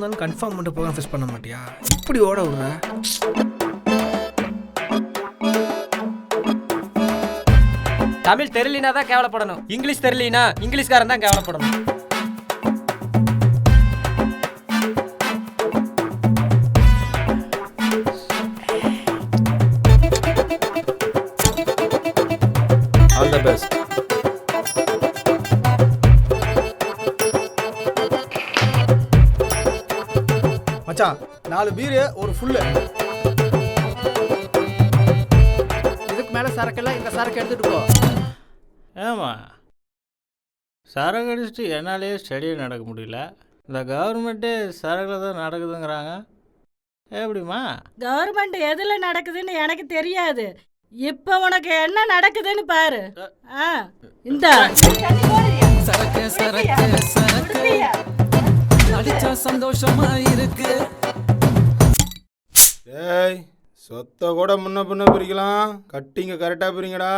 இருந்தாலும் கன்ஃபார்ம் பண்ணிட்டு போக ஃபேஸ் பண்ண மாட்டியா? இப்படி ஓட விடுற. தமிழ் தெரியலினா தான் கேவலப்படணும், இங்கிலீஷ் தெரியலினா இங்கிலீஷ்காரன் தான் கேவலப்படணும். All the best. மச்சான் 4 பீரு ஒரு ஃபுல்லு. இதுக்கு மேலே சரக்கெல்லாம் இந்த சரக்கு எடுத்துகிட்டு போ. ஏமா சரக்கு அடிச்சுட்டு என்னாலே ஸ்டடியாக நடக்க முடியல. இந்த கவர்மெண்ட்டே சரக்கில் தான் நடக்குதுங்கிறாங்க. எப்படிம்மா? கவர்மெண்ட் எதில் நடக்குதுன்னு எனக்கு தெரியாது. இப்போ உனக்கு என்ன நடக்குதுன்னு பாரு. இந்த சரக்கு சரக்கு சரக்கு அடிச்சா சந்தோஷமா இருக்கு. ஏய் சொத்தை கூட முன்ன பின்ன பிரிக்கலாம், கட்டிங்க கரெக்டாக பிரிங்கடா.